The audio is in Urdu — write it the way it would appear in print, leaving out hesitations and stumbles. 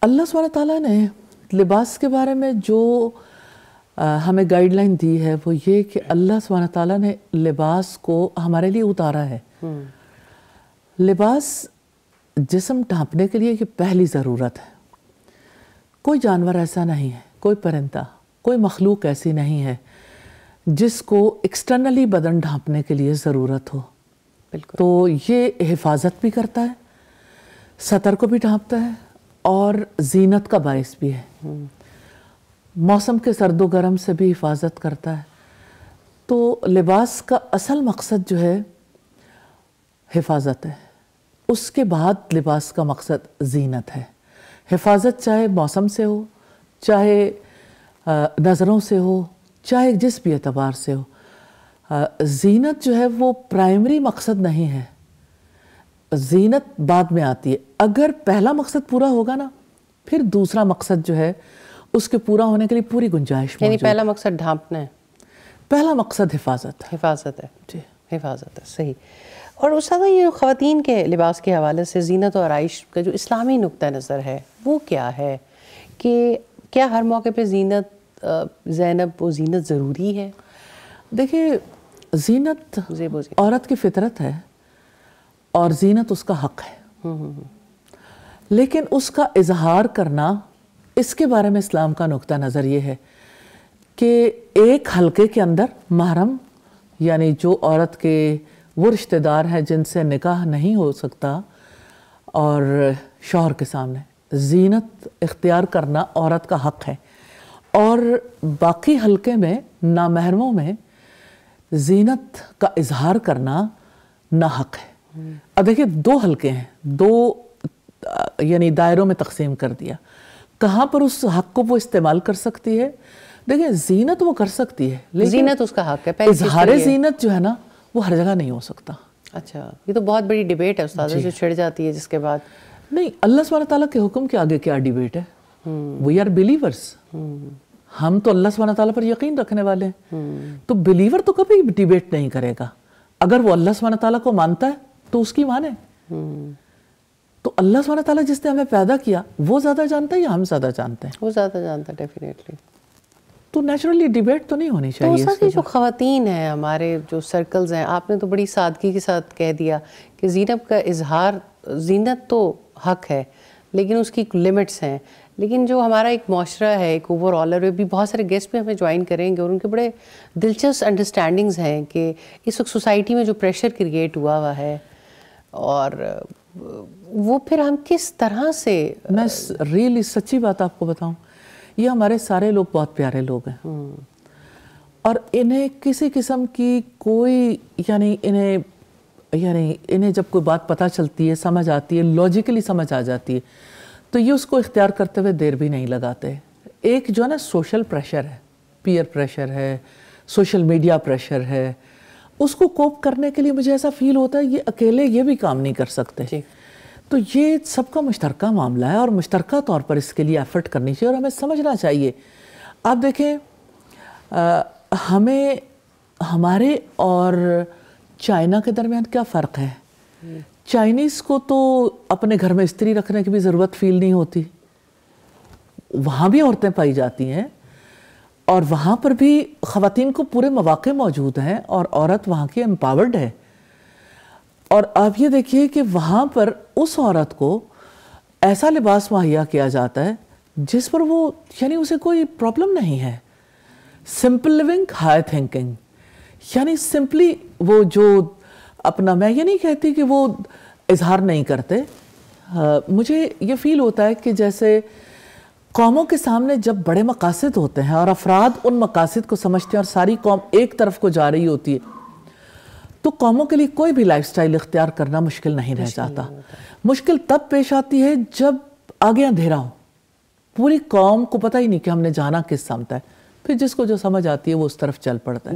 اللہ سبحانہ تعالیٰ نے لباس کے بارے میں جو ہمیں گائیڈ لائن دی ہے وہ یہ کہ اللہ سبحانہ تعالیٰ نے لباس کو ہمارے لیے اتارا ہے. لباس جسم ڈھانپنے کے لیے یہ پہلی ضرورت ہے. کوئی جانور ایسا نہیں ہے، کوئی پرندہ، کوئی مخلوق ایسی نہیں ہے جس کو ایکسٹرنلی بدن ڈھانپنے کے لیے ضرورت ہو. تو یہ حفاظت بھی کرتا ہے، سطر کو بھی ڈھانپتا ہے اور زینت کا باعث بھی ہے. موسم کے سرد و گرم سے بھی حفاظت کرتا ہے. تو لباس کا اصل مقصد جو ہے حفاظت ہے. اس کے بعد لباس کا مقصد زینت ہے. حفاظت چاہے موسم سے ہو، چاہے نظروں سے ہو، چاہے جس بھی اعتبار سے ہو. زینت جو ہے وہ پرائمری مقصد نہیں ہے، زینت بعد میں آتی ہے. اگر پہلا مقصد پورا ہوگا نا پھر دوسرا مقصد جو ہے اس کے پورا ہونے کے لیے پوری گنجائش موجود ہے. یعنی پہلا مقصد ڈھانپنا ہے، پہلا مقصد حفاظت ہے. حفاظت ہے جی حفاظت ہے. صحیح. اور استاذہ یہ خواتین کے لباس کے حوالے سے زینت و آرائش کا جو اسلامی نقطہ نظر ہے وہ کیا ہے کہ کیا ہر موقع پہ زینت زینب و زینت ضروری ہے؟ دیکھیے زینت عورت کی فطرت ہے اور زینت اس کا حق ہے، لیکن اس کا اظہار کرنا اس کے بارے میں اسلام کا نقطہ نظر یہ ہے کہ ایک حلقے کے اندر محرم یعنی جو عورت کے وہ رشتہ دار ہیں جن سے نکاح نہیں ہو سکتا اور شوہر کے سامنے زینت اختیار کرنا عورت کا حق ہے، اور باقی حلقے میں نامحرموں میں زینت کا اظہار کرنا ناحق ہے. اب دیکھیں دو حلقے ہیں، دو یعنی دائروں میں تقسیم کر دیا. کہاں پر اس حق کو وہ استعمال کر سکتی ہے؟ دیکھیں زینت وہ کر سکتی ہے لیکن زینت اس کا حق ہے. اظہار زینت جو ہے نا وہ ہر جگہ نہیں ہو سکتا. اچھا یہ تو بہت بڑی ڈیبیٹ ہے استاد جو چھڑ جاتی ہے جس کے بعد. نہیں، اللہ سبحانہ تعالیٰ کے حکم کے آگے کیا ڈیبیٹ ہے؟ We are believers. ہم تو اللہ سبحانہ تعالیٰ پر یقین رکھنے والے ہیں. تو بلیور تو کبھی ڈیبیٹ نہیں کرے گا. اگر وہ اللہ سبحانہ تعالیٰ کو مانتا ہے تو اس کی مانے. تو اللہ سبحانہ تعالیٰ جس نے ہمیں پیدا کیا وہ زیادہ جانتا ہے یا ہم زیادہ جانتے ہیں؟ وہ زیادہ جانتا ہے ڈیفینیٹلی. تو نیچرلی ڈیبیٹ تو نہیں ہونی چاہیے. تو جو خواتین ہیں ہمارے جو سرکلز ہیں، آپ نے تو بڑی سادگی کے ساتھ کہہ دیا کہ زینت کا اظہار، زینت تو حق ہے لیکن اس کی لمٹس ہیں. لیکن جو ہمارا ایک معاشرہ ہے، ایک اوور آل، اور بھی بہت سارے گیسٹ بھی ہمیں جوائن کریں گے اور ان کے بڑے دلچسپ انڈرسٹینڈنگز ہیں کہ اس وقت سوسائٹی میں جو پریشر کریٹ ہوا ہے اور وہ پھر ہم کس طرح سے. میں ریئلی سچی بات آپ کو بتاؤں، یہ ہمارے سارے لوگ بہت پیارے لوگ ہیں اور انہیں کسی قسم کی کوئی یعنی انہیں جب کوئی بات پتہ چلتی ہے، سمجھ آتی ہے، لاجیکلی سمجھ آ جاتی ہے تو یہ اس کو اختیار کرتے ہوئے دیر بھی نہیں لگاتے. ایک جو ہے نا سوشل پریشر ہے، پیئر پریشر ہے، سوشل میڈیا پریشر ہے، اس کو کوپ کرنے کے لیے مجھے ایسا فیل ہوتا ہے یہ اکیلے یہ بھی کام نہیں کر سکتے. تو یہ سب کا مشترکہ معاملہ ہے اور مشترکہ طور پر اس کے لیے ایفرٹ کرنی چاہیے اور ہمیں سمجھنا چاہیے. آپ دیکھیں ہمیں ہمارے اور چائنا کے درمیان کیا فرق ہے. چائنیز کو تو اپنے گھر میں استری رکھنے کی بھی ضرورت فیل نہیں ہوتی. وہاں بھی عورتیں پائی جاتی ہیں اور وہاں پر بھی خواتین کو پورے مواقع موجود ہیں اور عورت وہاں کی امپاورڈ ہے. اور آپ یہ دیکھیے کہ وہاں پر اس عورت کو ایسا لباس مہیا کیا جاتا ہے جس پر وہ یعنی اسے کوئی پرابلم نہیں ہے. سمپل لیونگ، ہائی تھنکنگ، یعنی سمپلی وہ جو اپنا، میں یہ نہیں کہتی کہ وہ اظہار نہیں کرتے. مجھے یہ فیل ہوتا ہے کہ جیسے قوموں کے سامنے جب بڑے مقاصد ہوتے ہیں اور افراد ان مقاصد کو سمجھتے ہیں اور ساری قوم ایک طرف کو جا رہی ہوتی ہے تو قوموں کے لیے کوئی بھی لائف سٹائل اختیار کرنا مشکل نہیں رہ جاتا. مشکل تب پیش آتی ہے جب آگے اندھیرا ہو، پوری قوم کو پتہ ہی نہیں کہ ہم نے جانا کس سمت ہے، پھر جس کو جو سمجھ آتی ہے وہ اس طرف چل پڑتا ہے.